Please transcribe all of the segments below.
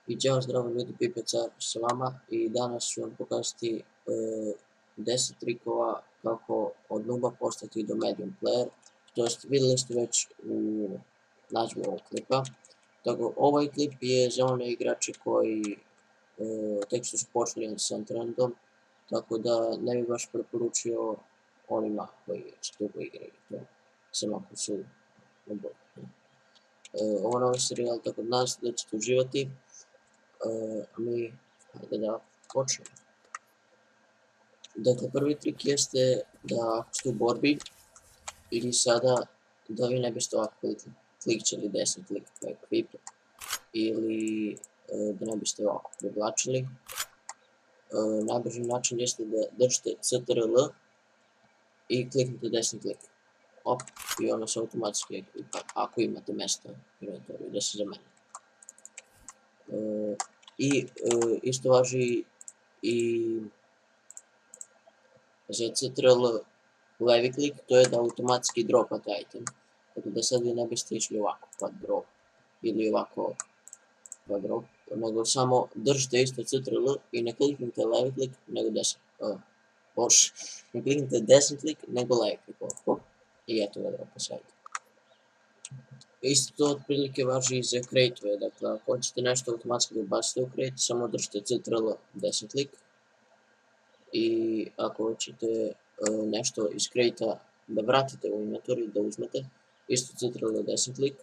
I ćao, zdravo ljudi, Pipe Car s vama i danas ću vam pokazati 10 trikova kako od nuba postati do medium player, to jest vidjeli ste već u nazivu ovog klipa. Tako, ovaj klip je za one igrače koji tek su počeli sa trendom, tako da ne bi baš preporučio onima koji dugo igraju to, samo ako su obolni. Ovo novi serijal, tako da nas da ćete uživati. Mi, hajde da počnemo. Dakle, prvi trik jeste da ako ste u borbi ili sada da vi ne biste ovako klikćeli desni klik kao equip ili da ne biste ovako privlačili. Najbrži način jeste da držite CTRL i kliknite desni klik. Op, i ono se automatski equipa ako imate mjesto u inventoriju da se zameni. I isto važi i za CTRL levi klik, to je da automatski dropate item. Dakle, da sad vi ne biste išli ovako pa drop ili ovako pa drop, nego samo držite isto CTRL i ne kliknite levi klik nego desni. Ne kliknite desni klik nego levi klik ovako i eto ga dropa sa item. Isto to otprilike važi i za crate-ove, dakle ako hoćete nešto automatski da bacite u crate, samo držite CTRL desni klik. I ako hoćete nešto iz crate-a da vratite u inventory, da uzmete, isto CTRL desni klik.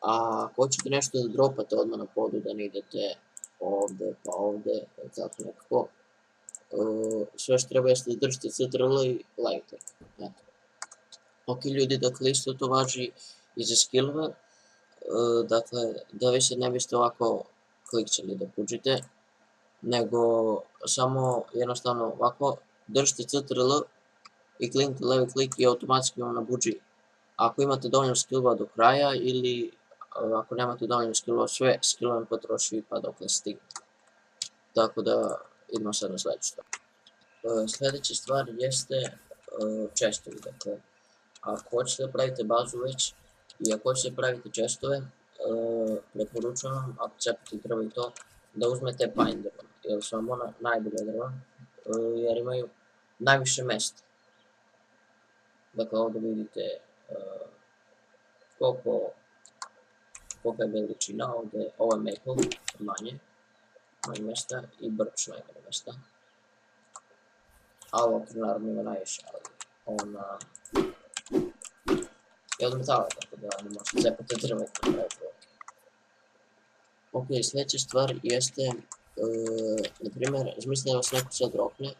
A ako hoćete nešto da dropate odmah na podu, da ne idete ovdje pa ovdje, tako nekako, sve što treba jeste da držite CTRL i levi klik. Ok ljudi, dakle isto to važi i za skillove, dakle da vi se ne biste ovako klikćeli da puđite, nego samo jednostavno ovako držite CTRL i kliknite levi klik i automatski vam nabuđi ako imate dovoljno skillova do kraja ili ako nemate dovoljno skillova sve skillove potroši pa dokle stignete. Tako da idemo sad na sljedeću stvar. Sljedeća stvar jeste chestovi, dakle ako hoćete da pravite bazu već i ako hoćete da pravite chestove, preporučujem vam, ako cepate drvo i to, da uzmete pine drva, jer su vam ona najbolja drva, jer imaju najviše mjesta. Dakle, ovdje vidite kolika je veličina, ovdje ovo je maple, manje mjesta i birch najmanje mjesta. A ovo naravno ima najviše, ali ona je od metala, tako da ne možete cepati drvet na pravi provod. Ok, sljedeća stvar jeste, na primjer, zamislite da vas neko sad dropne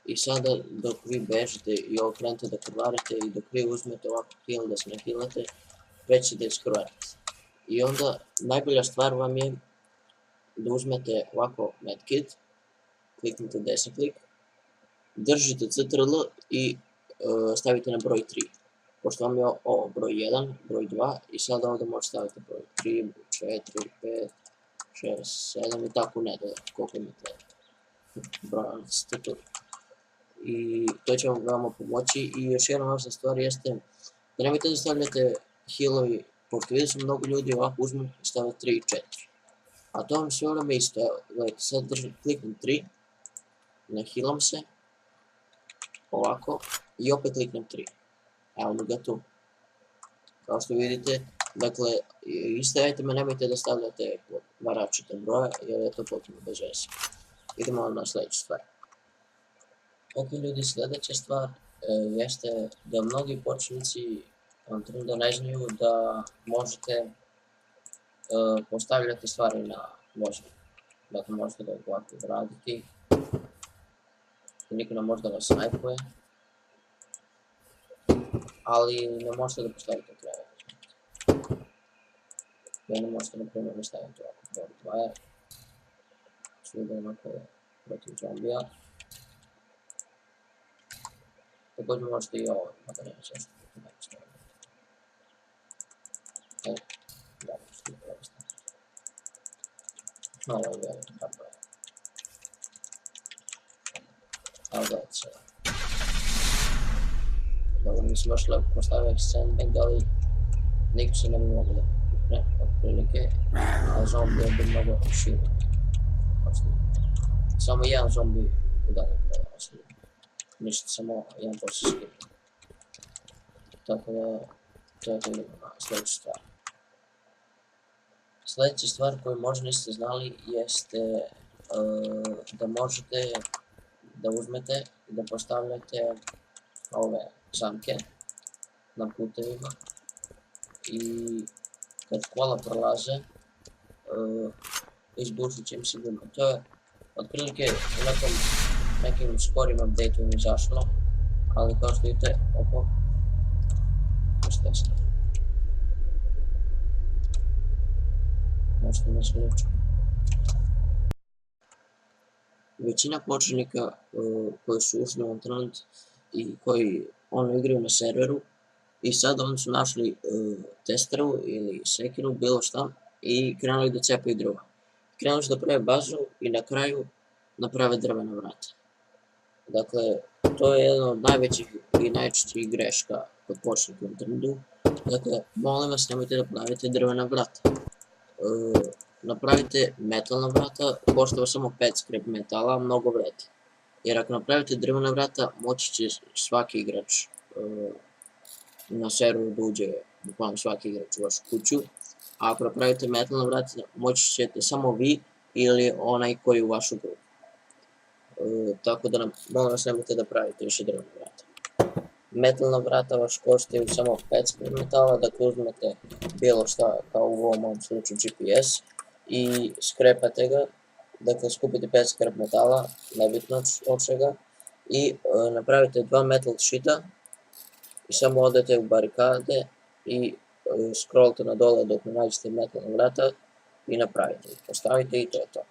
i sada dok vi bežite i okrenete da krvarite i dok vi uzmete ovako heal da se ne healate, već će da iskrvarite. I onda najbolja stvar vam je da uzmete ovako medkit, kliknite desni klik, držite CTRL i stavite na broj 3. Pošto vam je ovo broj 1, broj 2 i sada ovdje možete staviti broj 3, 4, 5, 6, 7 i tako nedovoljno koliko imate broja na statutu. I to će vam veoma pomoći. I još jedna važna stvar jeste da nemojte da stavljate healovi, pošto vidio sam mnogo ljudi ovako uzmu i stave 3 i 4. A to vam sve vreme isto, evo, gledajte, sad kliknem 3, nahealam se, ovako, i opet kliknem 3. Evo ga tu. Kao što vidite, dakle, iste iteme nemojte da stavljate po dva različita broja, jer je to potpuno bez veze. Idemo na sljedeću stvar. Ok ljudi, sljedeća stvar jeste da mnogi početnici da ne znaju da možete postavljati stvari na vožnju. Dakle, možete da ovako raditi, niko ne može da vas snajpuje, ali ne možete da postavite krevet. Ja ne možete, na primjer, da stavite ovako Body Wire, svuda onako protiv zombija. Također možete i ovo materijalno sve što ne postaviti. Da, možete i prvo staviti. Ovo je veliki hardware. Ali gledajte se. Dobro, nisam baš lepo postavio sandbag, ali nikto se ne bi mogu da otprilike, a zombija bi mnogo širi. Samo jedan zombi udari ostali. Ništa, samo jedan posle skip. Tako da, to je sljedeća stvar. Sljedeća stvar koju možda niste znali jeste da možete da uzmete i da postavljate ove zamke na putevima i kad kola prolaze izbušit će im se gume. To je otprilike u nekim skorim update-u izašlo, ali kao što vidite, nešto ne slično. Većina početnika koji su ušli u internet i koji igraju na serveru i sad oni su našli testeru ili sekiru, bilo šta, i krenuli da cepaju drva. Krenuli su da prave bazu i na kraju naprave drvena vrata. Dakle, to je jedna od najvećih i najčešćih greška kod početnika u internetu. Dakle, molim vas, nemojte da pravite drvena vrata. Napravite metalna vrata, košta vas samo 5 skrep metala, mnogo vredi. Jer ako napravite drvena vrata, moći će svaki igrač na serveru da uđe, bukvalno svaki igrač u vašu kuću. A ako napravite metalna vrata, moći ćete samo vi ili onaj koji je u vašu grupu. Tako da molim vas, nemojte da pravite više drvena vrata. Metalna vrata vas koštaju samo 5 skrep metala, dakle uzmete bilo šta, kao u ovom mom slučaju GPS, i skrepate ga, dakle skupite 5 skrep metala, nebitno od čega, i napravite 2 metal sheeta i samo odete u barikade i scrollite na dole dok ne nađete metalna vrata i napravite ih, postavite i to je to.